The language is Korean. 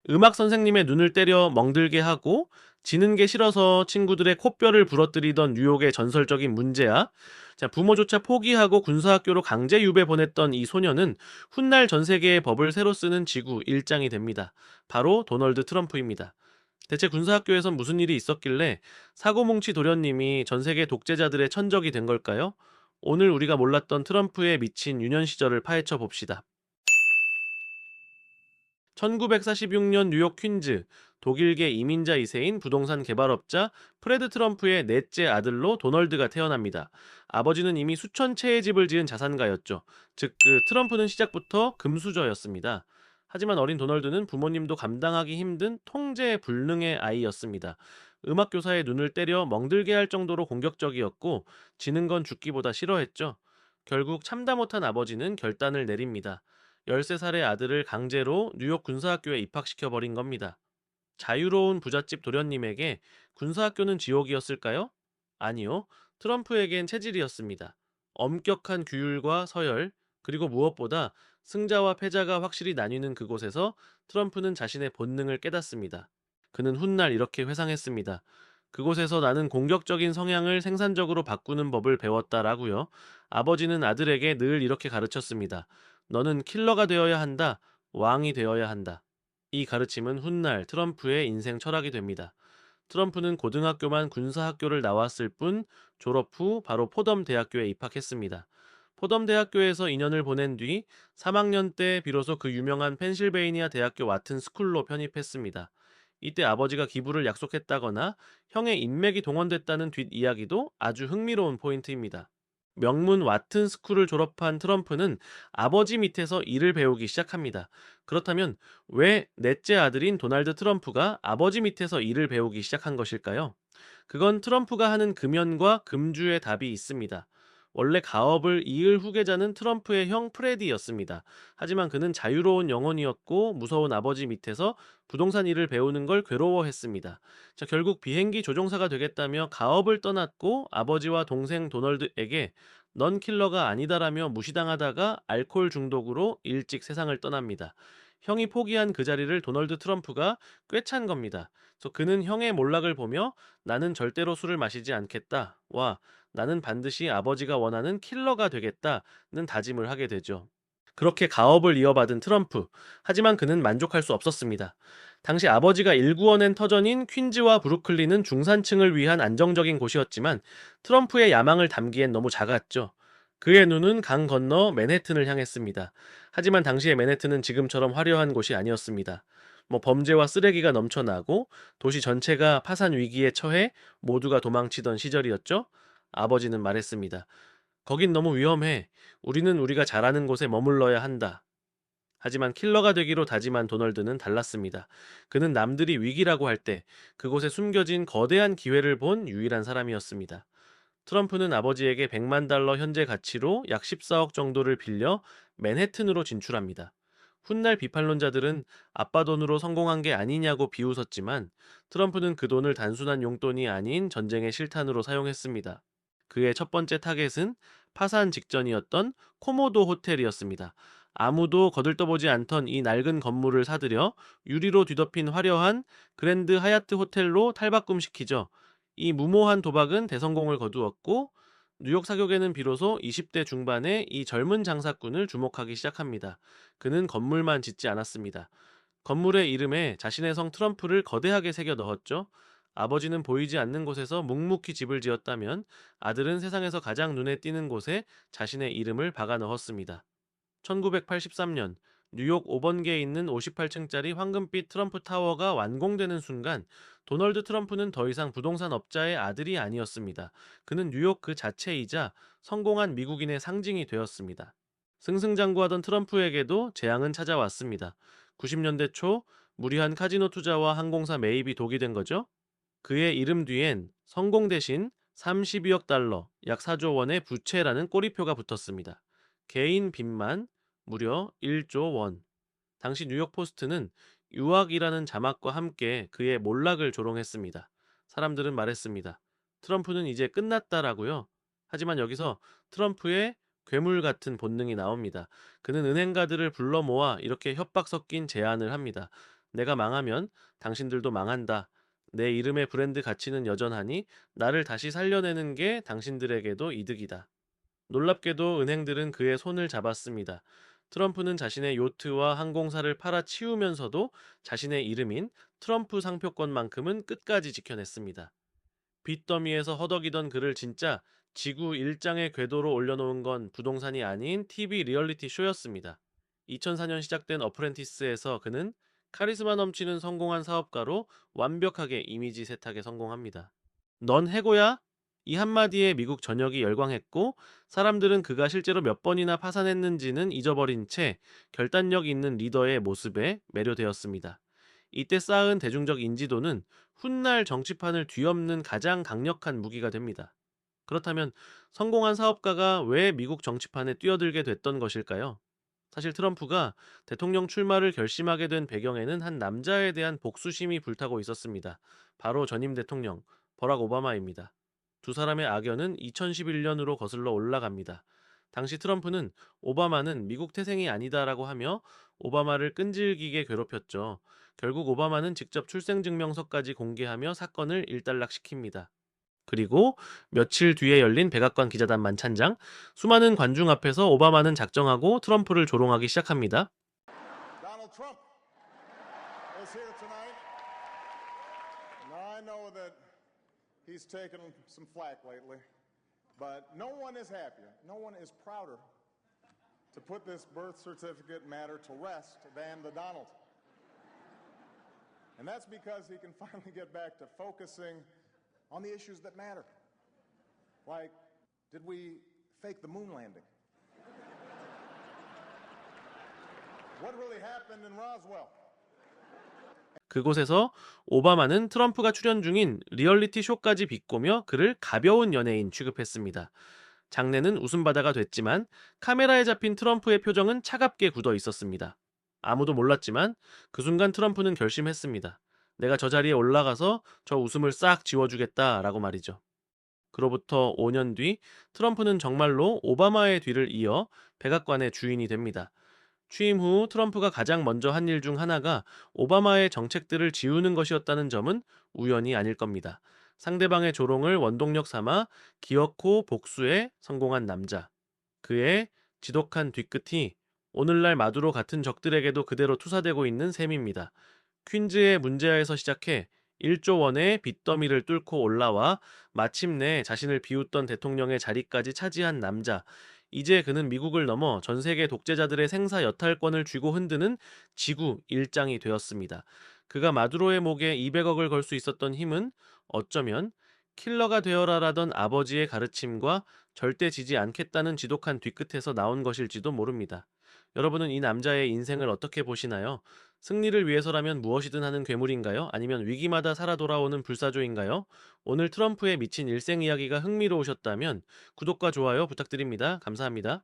음악 선생님의 눈을 때려 멍들게 하고 지는 게 싫어서 친구들의 코뼈를 부러뜨리던 뉴욕의 전설적인 문제야. 자, 부모조차 포기하고 군사학교로 강제 유배 보냈던 이 소녀는 훗날 전 세계의 법을 새로 쓰는 지구 일장이 됩니다. 바로 도널드 트럼프입니다. 대체 군사학교에선 무슨 일이 있었길래 사고뭉치 도련님이 전 세계 독재자들의 천적이 된 걸까요? 오늘 우리가 몰랐던 트럼프의 미친 유년 시절을 파헤쳐 봅시다. 1946년 뉴욕 퀸즈, 독일계 이민자 2세인 부동산 개발업자 프레드 트럼프의 넷째 아들로 도널드가 태어납니다. 아버지는 이미 수천 채의 집을 지은 자산가였죠. 즉, 트럼프는 시작부터 금수저였습니다. 하지만 어린 도널드는 부모님도 감당하기 힘든 통제 불능의 아이였습니다. 음악 교사의 눈을 때려 멍들게 할 정도로 공격적이었고, 지는 건 죽기보다 싫어했죠. 결국 참다 못한 아버지는 결단을 내립니다. 13살의 아들을 강제로 뉴욕 군사학교에 입학시켜 버린 겁니다. 자유로운 부잣집 도련님에게 군사학교는 지옥이었을까요? 아니요. 트럼프에겐 체질이었습니다. 엄격한 규율과 서열, 그리고 무엇보다 승자와 패자가 확실히 나뉘는 그곳에서 트럼프는 자신의 본능을 깨닫습니다. 그는 훗날 이렇게 회상했습니다. 그곳에서 나는 공격적인 성향을 생산적으로 바꾸는 법을 배웠다라고요. 아버지는 아들에게 늘 이렇게 가르쳤습니다. 너는 킬러가 되어야 한다. 왕이 되어야 한다. 이 가르침은 훗날 트럼프의 인생 철학이 됩니다. 트럼프는 고등학교만 군사학교를 나왔을 뿐 졸업 후 바로 포덤 대학교에 입학했습니다. 포덤 대학교에서 2년을 보낸 뒤 3학년 때 비로소 그 유명한 펜실베이니아 대학교 와튼 스쿨로 편입했습니다. 이때 아버지가 기부를 약속했다거나 형의 인맥이 동원됐다는 뒷이야기도 아주 흥미로운 포인트입니다. 명문 와튼 스쿨을 졸업한 트럼프는 아버지 밑에서 일을 배우기 시작합니다. 그렇다면 왜 넷째 아들인 도널드 트럼프가 아버지 밑에서 일을 배우기 시작한 것일까요? 그건 트럼프가 하는 금연과 금주의 답이 있습니다. 원래 가업을 이을 후계자는 트럼프의 형 프레디였습니다. 하지만 그는 자유로운 영혼이었고 무서운 아버지 밑에서 부동산 일을 배우는 걸 괴로워했습니다. 자, 결국 비행기 조종사가 되겠다며 가업을 떠났고 아버지와 동생 도널드에게 넌 킬러가 아니다라며 무시당하다가 알코올 중독으로 일찍 세상을 떠납니다. 형이 포기한 그 자리를 도널드 트럼프가 꿰찬 겁니다. 그래서 그는 형의 몰락을 보며 나는 절대로 술을 마시지 않겠다. 와, 나는 반드시 아버지가 원하는 킬러가 되겠다는 다짐을 하게 되죠. 그렇게 가업을 이어받은 트럼프. 하지만 그는 만족할 수 없었습니다. 당시 아버지가 일구어낸 터전인 퀸즈와 브루클린은 중산층을 위한 안정적인 곳이었지만 트럼프의 야망을 담기엔 너무 작았죠. 그의 눈은 강 건너 맨해튼을 향했습니다. 하지만 당시의 맨해튼은 지금처럼 화려한 곳이 아니었습니다. 범죄와 쓰레기가 넘쳐나고 도시 전체가 파산 위기에 처해 모두가 도망치던 시절이었죠. 아버지는 말했습니다. 거긴 너무 위험해. 우리는 우리가 잘하는 곳에 머물러야 한다. 하지만 킬러가 되기로 다짐한 도널드는 달랐습니다. 그는 남들이 위기라고 할 때 그곳에 숨겨진 거대한 기회를 본 유일한 사람이었습니다. 트럼프는 아버지에게 100만 달러 현재 가치로 약 14억 정도를 빌려 맨해튼으로 진출합니다. 훗날 비판론자들은 아빠 돈으로 성공한 게 아니냐고 비웃었지만 트럼프는 그 돈을 단순한 용돈이 아닌 전쟁의 실탄으로 사용했습니다. 그의 첫 번째 타겟은 파산 직전이었던 코모도 호텔이었습니다. 아무도 거들떠보지 않던 이 낡은 건물을 사들여 유리로 뒤덮인 화려한 그랜드 하얏트 호텔로 탈바꿈시키죠. 이 무모한 도박은 대성공을 거두었고 뉴욕 사격에는 비로소 20대 중반의 이 젊은 장사꾼을 주목하기 시작합니다. 그는 건물만 짓지 않았습니다. 건물의 이름에 자신의 성 트럼프를 거대하게 새겨 넣었죠. 아버지는 보이지 않는 곳에서 묵묵히 집을 지었다면 아들은 세상에서 가장 눈에 띄는 곳에 자신의 이름을 박아 넣었습니다. 1983년 뉴욕 5번계에 있는 58층짜리 황금빛 트럼프 타워가 완공되는 순간 도널드 트럼프는 더 이상 부동산 업자의 아들이 아니었습니다. 그는 뉴욕 그 자체이자 성공한 미국인의 상징이 되었습니다. 승승장구하던 트럼프에게도 재앙은 찾아왔습니다. 90년대 초 무리한 카지노 투자와 항공사 매입이 독이 된 거죠. 그의 이름 뒤엔 성공 대신 32억 달러, 약 4조 원의 부채라는 꼬리표가 붙었습니다. 개인 빚만 무려 1조 원. 당시 뉴욕 포스트는 유학이라는 자막과 함께 그의 몰락을 조롱했습니다. 사람들은 말했습니다. 트럼프는 이제 끝났다라고요. 하지만 여기서 트럼프의 괴물 같은 본능이 나옵니다. 그는 은행가들을 불러 모아 이렇게 협박 섞인 제안을 합니다. 내가 망하면 당신들도 망한다. 내 이름의 브랜드 가치는 여전하니 나를 다시 살려내는 게 당신들에게도 이득이다. 놀랍게도 은행들은 그의 손을 잡았습니다. 트럼프는 자신의 요트와 항공사를 팔아치우면서도 자신의 이름인 트럼프 상표권만큼은 끝까지 지켜냈습니다. 빚더미에서 허덕이던 그를 진짜 지구 일장의 궤도로 올려놓은 건 부동산이 아닌 TV 리얼리티 쇼였습니다. 2004년 시작된 어프렌티스에서 그는 카리스마 넘치는 성공한 사업가로 완벽하게 이미지 세탁에 성공합니다. 넌 해고야? 이 한마디에 미국 전역이 열광했고 사람들은 그가 실제로 몇 번이나 파산했는지는 잊어버린 채 결단력 있는 리더의 모습에 매료되었습니다. 이때 쌓은 대중적 인지도는 훗날 정치판을 뒤엎는 가장 강력한 무기가 됩니다. 그렇다면 성공한 사업가가 왜 미국 정치판에 뛰어들게 됐던 것일까요? 사실 트럼프가 대통령 출마를 결심하게 된 배경에는 한 남자에 대한 복수심이 불타고 있었습니다. 바로 전임 대통령 버락 오바마입니다. 두 사람의 악연은 2011년으로 거슬러 올라갑니다. 당시 트럼프는 오바마는 미국 태생이 아니다라고 하며 오바마를 끈질기게 괴롭혔죠. 결국 오바마는 직접 출생증명서까지 공개하며 사건을 일단락시킵니다. 그리고 며칠 뒤에 열린 백악관 기자단 만찬장, 수많은 관중 앞에서 오바마는 작정하고 트럼프를 조롱하기 시작합니다. Donald Trump is here tonight. Now I know that he's taken some flack lately, but no one is happier, no one is prouder to put this birth certificate matter to rest than the Donald. And that's because he can finally get back to focusing on the issues that matter. Like, did we fake the moon landing? What really happened in Roswell? 그곳에서 오바마는 트럼프가 출연 중인 리얼리티 쇼까지 비꼬며 그를 가벼운 연예인 취급했습니다. 장내는 웃음바다가 됐지만 카메라에 잡힌 트럼프의 표정은 차갑게 굳어 있었습니다. 아무도 몰랐지만 그 순간 트럼프는 결심했습니다. 내가 저 자리에 올라가서 저 웃음을 싹 지워주겠다라고 말이죠. 그로부터 5년 뒤 트럼프는 정말로 오바마의 뒤를 이어 백악관의 주인이 됩니다. 취임 후 트럼프가 가장 먼저 한 일 중 하나가 오바마의 정책들을 지우는 것이었다는 점은 우연이 아닐 겁니다. 상대방의 조롱을 원동력 삼아 기어코 복수에 성공한 남자. 그의 지독한 뒤끝이 오늘날 마두로 같은 적들에게도 그대로 투사되고 있는 셈입니다. 퀸즈의 문제아에서 시작해 1조 원의 빚더미를 뚫고 올라와 마침내 자신을 비웃던 대통령의 자리까지 차지한 남자. 이제 그는 미국을 넘어 전 세계 독재자들의 생사 여탈권을 쥐고 흔드는 지구 일장이 되었습니다. 그가 마두로의 목에 200억을 걸 수 있었던 힘은 어쩌면 킬러가 되어라라던 아버지의 가르침과 절대 지지 않겠다는 지독한 뒤끝에서 나온 것일지도 모릅니다. 여러분은 이 남자의 인생을 어떻게 보시나요? 승리를 위해서라면 무엇이든 하는 괴물인가요? 아니면 위기마다 살아 돌아오는 불사조인가요? 오늘 트럼프의 미친 일생 이야기가 흥미로우셨다면 구독과 좋아요 부탁드립니다. 감사합니다.